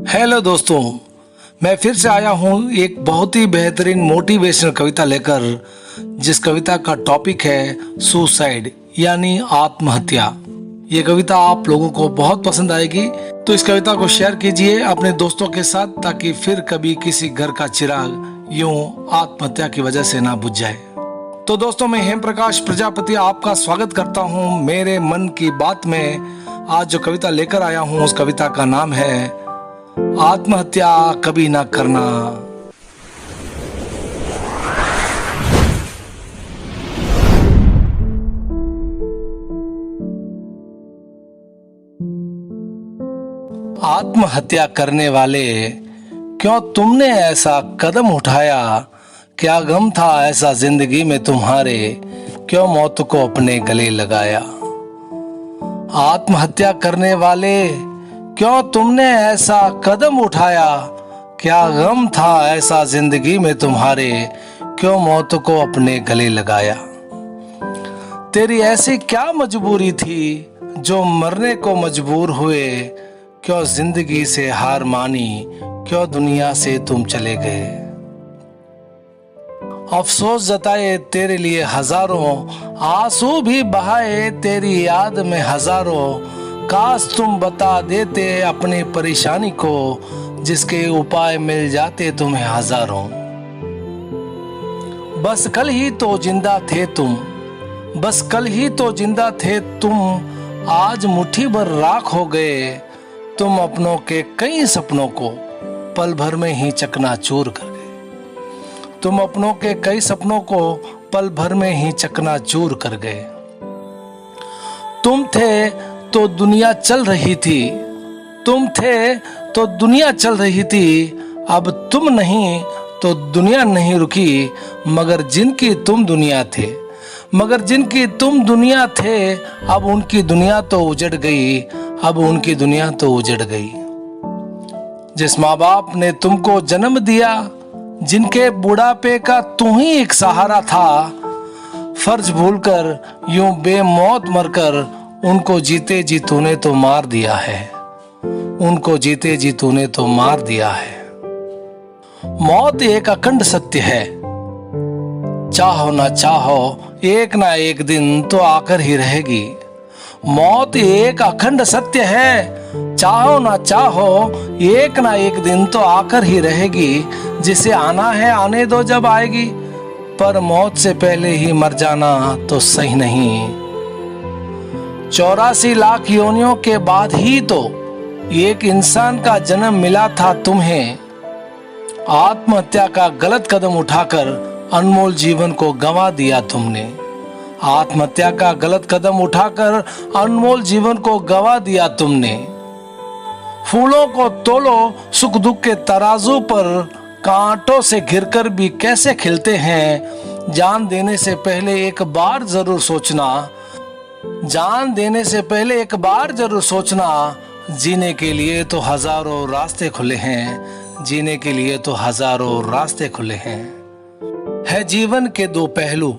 Hello दोस्तों, मैं फिर से आया हूँ एक बहुत ही बेहतरीन मोटिवेशनल कविता लेकर, जिस कविता का टॉपिक है सुसाइड यानी आत्महत्या। ये कविता आप लोगों को बहुत पसंद आएगी, तो इस कविता को शेयर कीजिए अपने दोस्तों के साथ, ताकि फिर कभी किसी घर का चिराग यूं आत्महत्या की वजह से ना बुझ जाए। तो दोस्तों, मैं हेम प्रकाश प्रजापति आपका स्वागत करता हूँ मेरे मन की बात में। आज जो कविता लेकर आया हूँ उस कविता का नाम है आत्महत्या कभी ना करना। आत्महत्या करने वाले, क्यों तुमने ऐसा कदम उठाया? क्या गम था ऐसा जिंदगी में तुम्हारे, क्यों मौत को अपने गले लगाया? आत्महत्या करने वाले, क्यों तुमने ऐसा कदम उठाया? क्या गम था ऐसा जिंदगी में तुम्हारे, क्यों मौत को अपने गले लगाया? तेरी ऐसी क्या मजबूरी थी जो मरने को मजबूर हुए? क्यों जिंदगी से हार मानी, क्यों दुनिया से तुम चले गए? अफसोस जताए तेरे लिए हजारों, आंसू भी बहाए तेरी याद में हजारों। काश तुम बता देते अपनी परेशानी को, जिसके उपाय मिल जाते तुम्हें हजारों। बस कल ही तो जिंदा थे तुम, बस कल ही तो जिंदा थे तुम, आज मुट्ठी भर राख हो गए। तुम अपनों के कई सपनों को पल भर में ही चकनाचूर कर गए। तुम अपनों के कई सपनों को पल भर में ही चकनाचूर कर गए। तुम थे तो दुनिया चल रही थी, तुम थे तो दुनिया चल रही थी। अब तुम नहीं तो दुनिया नहीं रुकी, मगर जिनकी तुम दुनिया थे, मगर जिनकी तुम दुनिया थे, अब उनकी दुनिया तो उजड़ गई, अब उनकी दुनिया तो उजड़ गई। जिस माँ बाप ने तुमको जन्म दिया, जिनके बुढ़ापे का तू ही एक सहारा था, फर्ज भूलकर यूं बेमौत मरकर उनको जीते जी तूने तो मार दिया है, उनको जीते जी तूने तो मार दिया है। मौत एक अखंड सत्य है, चाहो ना चाहो एक ना एक दिन तो आकर ही रहेगी। मौत एक अखंड सत्य है, चाहो ना चाहो एक ना एक दिन तो आकर ही रहेगी। जिसे आना है आने दो जब आएगी, पर मौत से पहले ही मर जाना तो सही नहीं। 84 लाख योनियों के बाद ही तो एक इंसान का जन्म मिला था तुम्हें। आत्महत्या का गलत कदम उठाकर अनमोल जीवन को गंवा दिया तुमने। आत्महत्या का गलत कदम उठाकर अनमोल जीवन को गंवा दिया तुमने। फूलों को तोलो सुख दुख के तराजू पर, कांटों से घिरकर भी कैसे खिलते हैं। जान देने से पहले एक बार जरूर सोचना, जान देने से पहले एक बार जरूर सोचना। जीने के लिए तो हजारों रास्ते खुले हैं, जीने के लिए तो हजारों रास्ते खुले हैं। है जीवन के दो पहलू,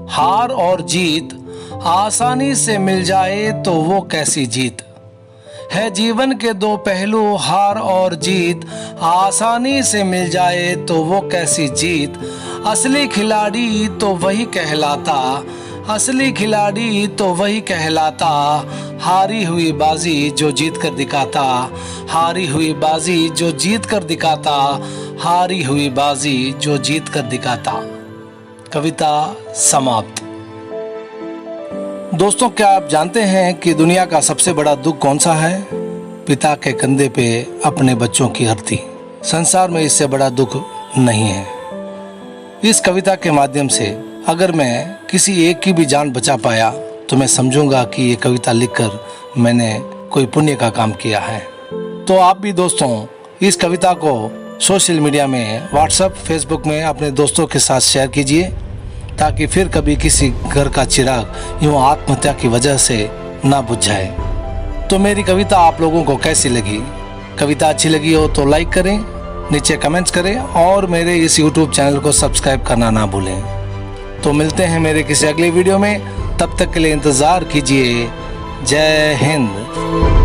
हार और जीत, आसानी से मिल जाए तो वो कैसी जीत। है जीवन के दो पहलू, हार और जीत, आसानी से मिल जाए तो वो कैसी जीत। असली खिलाड़ी तो वही कहलाता, असली खिलाड़ी तो वही कहलाता। हारी हुई बाजी जो जीत कर दिखाता, हारी हुई बाजी जो जीत कर दिखाता, हारी हुई बाजी जो जीत कर दिखाता। कविता समाप्त। दोस्तों, क्या आप जानते हैं कि दुनिया का सबसे बड़ा दुख कौन सा है? पिता के कंधे पे अपने बच्चों की हरती। संसार में इससे बड़ा दुख नहीं है। इस कविता के माध्यम से अगर मैं किसी एक की भी जान बचा पाया तो मैं समझूंगा कि ये कविता लिखकर मैंने कोई पुण्य का काम किया है। तो आप भी दोस्तों इस कविता को सोशल मीडिया में, व्हाट्सएप, फेसबुक में अपने दोस्तों के साथ शेयर कीजिए, ताकि फिर कभी किसी घर का चिराग यूं आत्महत्या की वजह से ना बुझ जाए। तो मेरी कविता आप लोगों को कैसी लगी? कविता अच्छी लगी हो तो लाइक करें, नीचे कमेंट्स करें और मेरे इस YouTube चैनल को सब्सक्राइब करना ना भूलें। तो मिलते हैं मेरे किसी अगले वीडियो में, तब तक के लिए इंतज़ार कीजिए। जय हिंद।